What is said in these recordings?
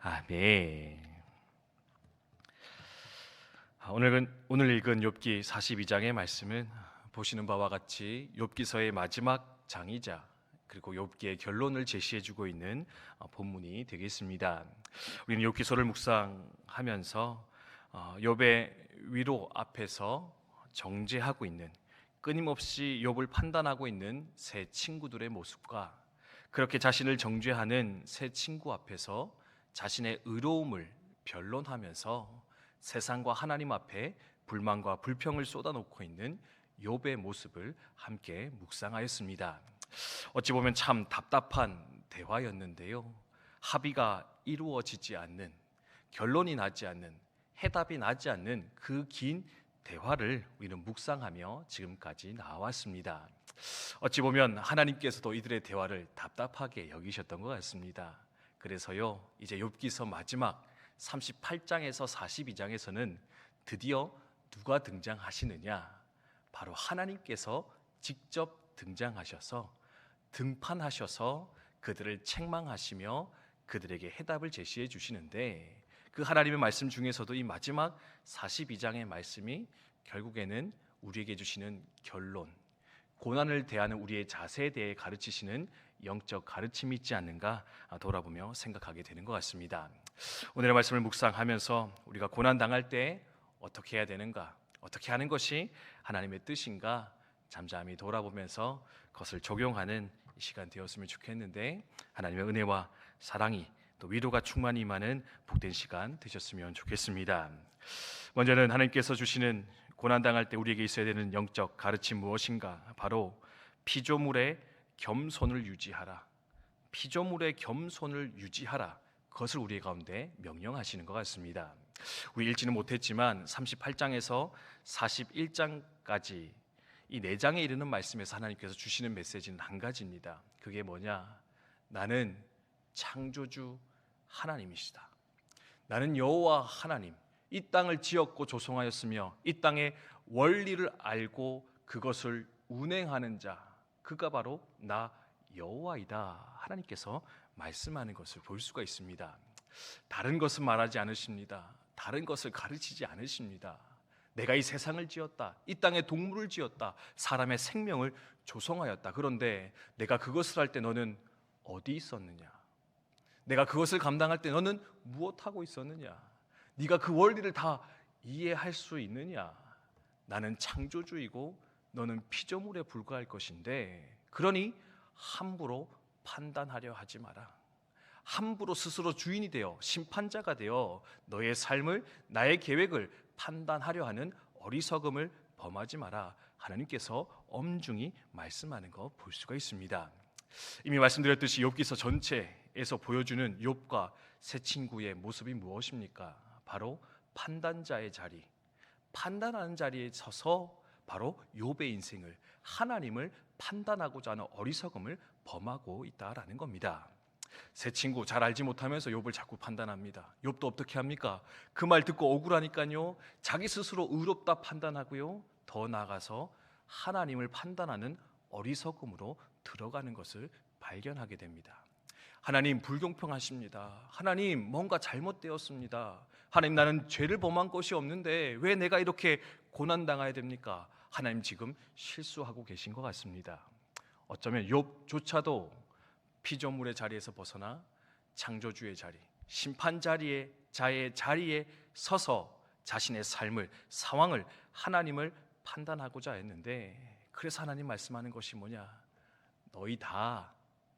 아멘. 오늘 읽은 욥기 42장의 말씀은 보시는 바와 같이 욥기서의 마지막 장이자 그리고 욥기의 결론을 제시해주고 있는 본문이 되겠습니다. 우리는 욥기서를 묵상하면서 욥의 위로 앞에서 정죄하고 있는, 끊임없이 욥을 판단하고 있는 세 친구들의 모습과 그렇게 자신을 정죄하는 세 친구 앞에서 자신의 의로움을 변론하면서 세상과 하나님 앞에 불만과 불평을 쏟아놓고 있는 욥의 모습을 함께 묵상하였습니다. 어찌 보면 참 답답한 대화였는데요, 합의가 이루어지지 않는, 결론이 나지 않는, 해답이 나지 않는 그 긴 대화를 우리는 묵상하며 지금까지 나왔습니다. 어찌 보면 하나님께서도 이들의 대화를 답답하게 여기셨던 것 같습니다. 그래서요, 이제 욥기서 마지막 38장에서 42장에서는 드디어 누가 등장하시느냐? 바로 하나님께서 직접 등장하셔서 등판하셔서 그들을 책망하시며 그들에게 해답을 제시해 주시는데, 그 하나님의 말씀 중에서도 이 마지막 42장의 말씀이 결국에는 우리에게 주시는 결론, 고난을 대하는 우리의 자세에 대해 가르치시는 영적 가르침이 있지 않는가 돌아보며 생각하게 되는 것 같습니다. 오늘의 말씀을 묵상하면서 우리가 고난 당할 때 어떻게 해야 되는가, 어떻게 하는 것이 하나님의 뜻인가 잠잠히 돌아보면서 그것을 적용하는 이 시간 되었으면 좋겠는데, 하나님의 은혜와 사랑이 또 위로가 충만히 임하는 복된 시간 되셨으면 좋겠습니다. 먼저는 하나님께서 주시는 고난당할 때 우리에게 있어야 되는 영적 가르침 무엇인가? 바로 피조물의 겸손을 유지하라. 피조물의 겸손을 유지하라. 그것을 우리 가운데 명령하시는 것 같습니다. 우리 읽지는 못했지만 38장에서 41장까지 이 4장에 이르는 말씀에서 하나님께서 주시는 메시지는 한 가지입니다. 그게 뭐냐? 나는 창조주 하나님이시다. 나는 여호와 하나님, 이 땅을 지었고 조성하였으며 이 땅의 원리를 알고 그것을 운행하는 자, 그가 바로 나 여호와이다. 하나님께서 말씀하는 것을 볼 수가 있습니다. 다른 것은 말하지 않으십니다. 다른 것을 가르치지 않으십니다. 내가 이 세상을 지었다, 이 땅의 동물을 지었다, 사람의 생명을 조성하였다. 그런데 내가 그것을 할 때 너는 어디 있었느냐? 내가 그것을 감당할 때 너는 무엇하고 있었느냐? 네가 그 원리를 다 이해할 수 있느냐? 나는 창조주이고 너는 피조물에 불과할 것인데, 그러니 함부로 판단하려 하지 마라. 함부로 스스로 주인이 되어 심판자가 되어 너의 삶을, 나의 계획을 판단하려 하는 어리석음을 범하지 마라. 하나님께서 엄중히 말씀하는 거 볼 수가 있습니다. 이미 말씀드렸듯이 욥기서 전체에서 보여주는 욥과 세 친구의 모습이 무엇입니까? 바로 판단자의 자리, 판단하는 자리에 서서 바로 욥의 인생을, 하나님을 판단하고자 하는 어리석음을 범하고 있다라는 겁니다. 세 친구 잘 알지 못하면서 욥을 자꾸 판단합니다. 욥도 어떻게 합니까? 그 말 듣고 억울하니까요, 자기 스스로 의롭다 판단하고요, 더 나아가서 하나님을 판단하는 어리석음으로 들어가는 것을 발견하게 됩니다. 하나님 불공평하십니다. 하나님 뭔가 잘못되었습니다. 하나님 나는 죄를 범한 것이 없는데 왜 내가 이렇게 고난당해야 됩니까? 하나님 지금 실수하고 계신 것 같습니다. 어쩌면 욥조차도 피조물의 자리에서 벗어나 창조주의 자리, 심판자의 자리에 서서 자신의 삶을, 상황을, 하나님을 판단하고자 했는데, 그래서 하나님 말씀하는 것이 뭐냐? 너희 다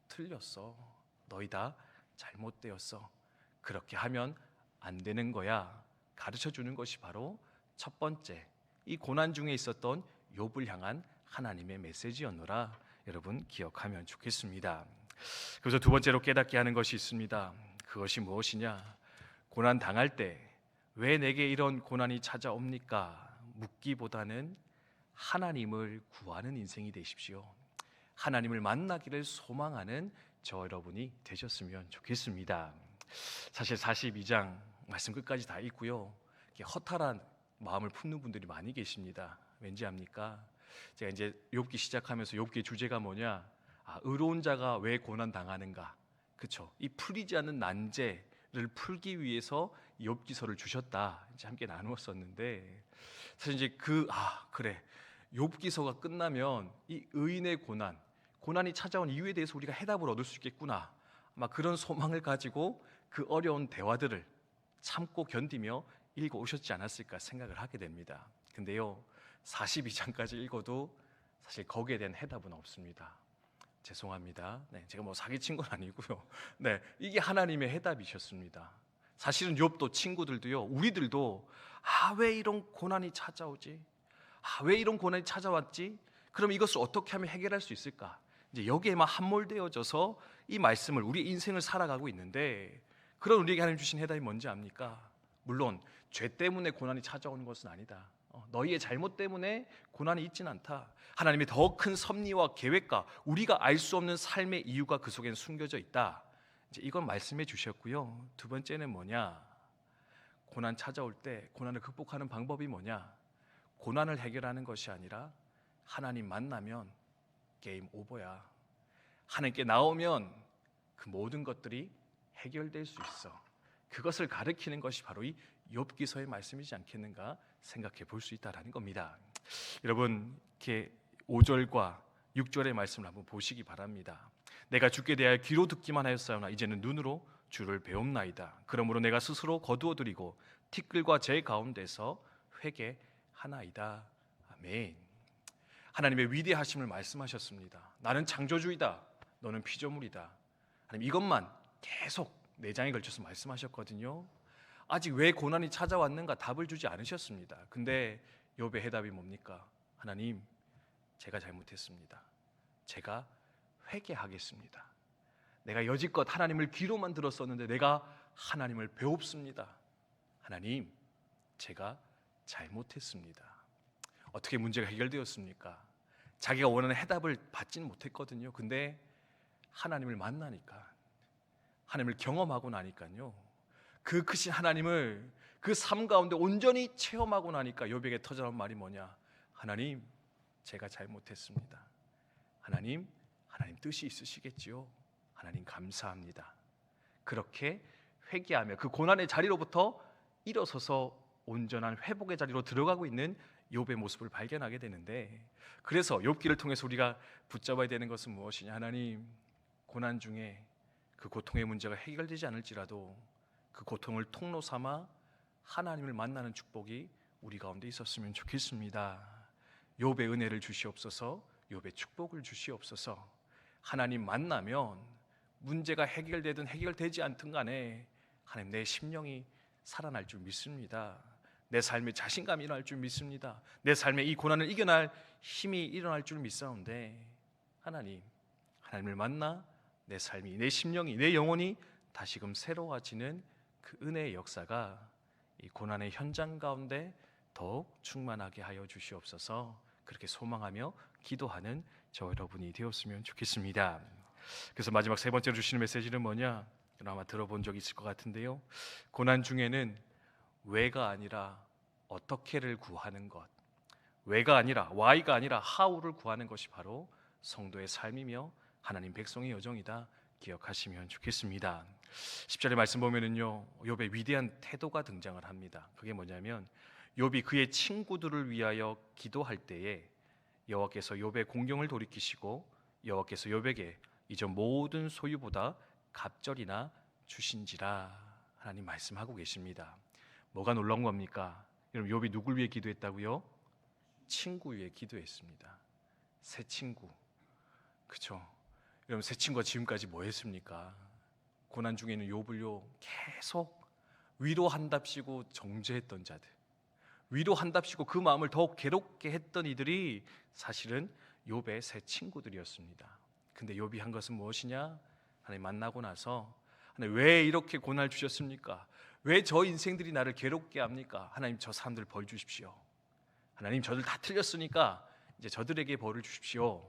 틀렸어. 너희 다 잘못되었어. 그렇게 하면 안 되는 거야. 가르쳐 주는 것이 바로 첫 번째, 이 고난 중에 있었던 욥을 향한 하나님의 메시지였노라. 여러분 기억하면 좋겠습니다. 그래서 두 번째로 깨닫게 하는 것이 있습니다. 그것이 무엇이냐? 고난 당할 때 왜 내게 이런 고난이 찾아옵니까? 묻기보다는 하나님을 구하는 인생이 되십시오. 하나님을 만나기를 소망하는 저 여러분이 되셨으면 좋겠습니다. 사실 42장 말씀 끝까지 다 읽고요, 허탈한 마음을 품는 분들이 많이 계십니다. 왠지 압니까? 제가 이제 욥기 시작하면서 욥기의 주제가 뭐냐? 의로운 자가 왜 고난 당하는가? 그렇죠? 이 풀리지 않는 난제, 풀기 위해서 욥기서를 주셨다. 이제 함께 나누었었는데 사실 이제 그래. 욥기서가 끝나면 이 의인의 고난이 찾아온 이유에 대해서 우리가 해답을 얻을 수 있겠구나. 아마 그런 소망을 가지고 그 어려운 대화들을 참고 견디며 읽어 오셨지 않았을까 생각을 하게 됩니다. 근데요, 42장까지 읽어도 사실 거기에 대한 해답은 없습니다. 죄송합니다. 네, 제가 뭐 사기친 건 아니고요. 네, 이게 하나님의 해답이셨습니다. 사실은 욥도 친구들도요, 우리들도 왜 이런 고난이 찾아오지? 왜 이런 고난이 찾아왔지? 그럼 이것을 어떻게 하면 해결할 수 있을까? 이제 여기에만 함몰되어져서 이 말씀을 우리 인생을 살아가고 있는데, 그런 우리에게 하나님 주신 해답이 뭔지 압니까? 물론 죄 때문에 고난이 찾아오는 것은 아니다. 너희의 잘못 때문에 고난이 있진 않다. 하나님의 더 큰 섭리와 계획과 우리가 알 수 없는 삶의 이유가 그 속에는 숨겨져 있다. 이제 이건 말씀해 주셨고요. 두 번째는 뭐냐? 고난 찾아올 때 고난을 극복하는 방법이 뭐냐? 고난을 해결하는 것이 아니라 하나님 만나면 게임 오버야. 하나님께 나오면 그 모든 것들이 해결될 수 있어. 그것을 가르치는 것이 바로 이 욥기서의 말씀이지 않겠는가 생각해 볼 수 있다라는 겁니다. 여러분, 이렇게 5절과 6절의 말씀을 한번 보시기 바랍니다. 내가 주께 대하여 귀로 듣기만 하였사오나 이제는 눈으로 주를 배움나이다. 그러므로 내가 스스로 거두어드리고 티끌과 제 가운데서 회개하나이다. 아멘. 하나님의 위대하심을 말씀하셨습니다. 나는 창조주이다. 너는 피조물이다. 하나님, 이것만 계속 4장에 걸쳐서 말씀하셨거든요. 아직 왜 고난이 찾아왔는가 답을 주지 않으셨습니다. 근데 욥의 해답이 뭡니까? 하나님, 제가 잘못했습니다. 제가 회개하겠습니다. 내가 여지껏 하나님을 귀로만 들었었는데 내가 하나님을 배웁습니다. 하나님, 제가 잘못했습니다. 어떻게 문제가 해결되었습니까? 자기가 원하는 해답을 받지는 못했거든요. 근데 하나님을 만나니까, 하나님을 경험하고 나니까요, 그 크신 하나님을 그 삶 가운데 온전히 체험하고 나니까 욥에게 터져나온 말이 뭐냐? 하나님, 제가 잘못했습니다. 하나님 뜻이 있으시겠지요. 하나님 감사합니다. 그렇게 회개하며 그 고난의 자리로부터 일어서서 온전한 회복의 자리로 들어가고 있는 욥의 모습을 발견하게 되는데, 그래서 욥기를 통해서 우리가 붙잡아야 되는 것은 무엇이냐? 하나님, 고난 중에 그 고통의 문제가 해결되지 않을지라도 그 고통을 통로 삼아 하나님을 만나는 축복이 우리 가운데 있었으면 좋겠습니다. 욥의 은혜를 주시옵소서. 욥의 축복을 주시옵소서. 하나님 만나면 문제가 해결되든 해결되지 않든 간에 하나님, 내 심령이 살아날 줄 믿습니다. 내 삶에 자신감이 일어날 줄 믿습니다. 내 삶에 이 고난을 이겨낼 힘이 일어날 줄 믿사온데, 하나님을 만나 내 삶이, 내 심령이, 내 영혼이 다시금 새로워지는 그 은혜의 역사가 이 고난의 현장 가운데 더욱 충만하게 하여 주시옵소서. 그렇게 소망하며 기도하는 저 여러분이 되었으면 좋겠습니다. 그래서 마지막 세 번째로 주시는 메시지는 뭐냐? 아마 들어본 적 있을 것 같은데요, 고난 중에는 왜가 아니라 어떻게를 구하는 것, 왜가 아니라 why가 아니라 how를 구하는 것이 바로 성도의 삶이며 하나님 백성의 여정이다 기억하시면 좋겠습니다. 10절의 말씀 보면은요, 욥의 위대한 태도가 등장을 합니다. 그게 뭐냐면, 욥이 그의 친구들을 위하여 기도할 때에 여호와께서 욥의 공경을 돌이키시고 여호와께서 욥에게 이전 모든 소유보다 갑절이나 주신지라 하나님 말씀하고 계십니다. 뭐가 놀라운 겁니까? 여러분, 욥이 누굴 위해 기도했다고요? 친구 위해 기도했습니다. 새 친구, 그렇죠? 여러분, 새 친구가 지금까지 뭐 했습니까? 고난 중에 있는 욥을요 계속 위로한답시고 정죄했던 자들, 위로한답시고 그 마음을 더욱 괴롭게 했던 이들이 사실은 욥의 새 친구들이었습니다. 근데 욥이 한 것은 무엇이냐? 하나님 만나고 나서, 하나님 왜 이렇게 고난을 주셨습니까? 왜 저 인생들이 나를 괴롭게 합니까? 하나님, 저 사람들 벌 주십시오. 하나님, 저들 다 틀렸으니까 이제 저들에게 벌을 주십시오.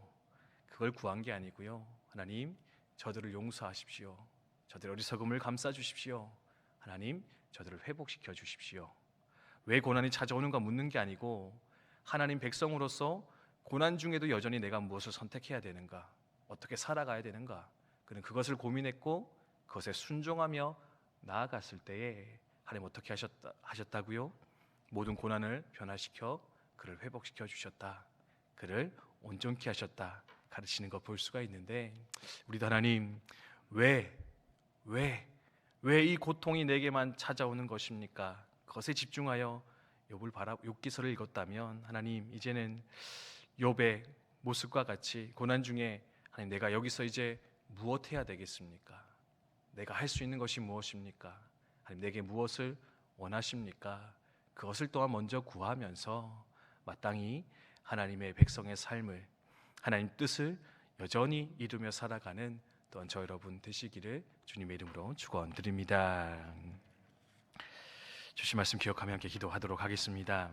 그걸 구한 게 아니고요, 하나님, 저들을 용서하십시오. 저들의 어리석음을 감싸 주십시오. 하나님, 저들을 회복시켜 주십시오. 왜 고난이 찾아오는가 묻는 게 아니고, 하나님 백성으로서 고난 중에도 여전히 내가 무엇을 선택해야 되는가, 어떻게 살아가야 되는가, 그는 그것을 고민했고 그것에 순종하며 나아갔을 때에 하나님 어떻게 하셨다고요? 모든 고난을 변화시켜 그를 회복시켜 주셨다. 그를 온전케 하셨다. 가르치는 거 볼 수가 있는데, 우리도 하나님, 왜 이 고통이 내게만 찾아오는 것입니까? 그것에 집중하여 욥기서를 읽었다면, 하나님, 이제는 욥의 모습과 같이 고난 중에 하나님, 내가 여기서 이제 무엇 해야 되겠습니까? 내가 할 수 있는 것이 무엇입니까? 하나님, 내게 무엇을 원하십니까? 그것을 또한 먼저 구하면서 마땅히 하나님의 백성의 삶을, 하나님 뜻을 여전히 이루며 살아가는 또한 저 여러분 되시기를 주님의 이름으로 축원드립니다. 주신 말씀 기억하며 함께 기도하도록 하겠습니다.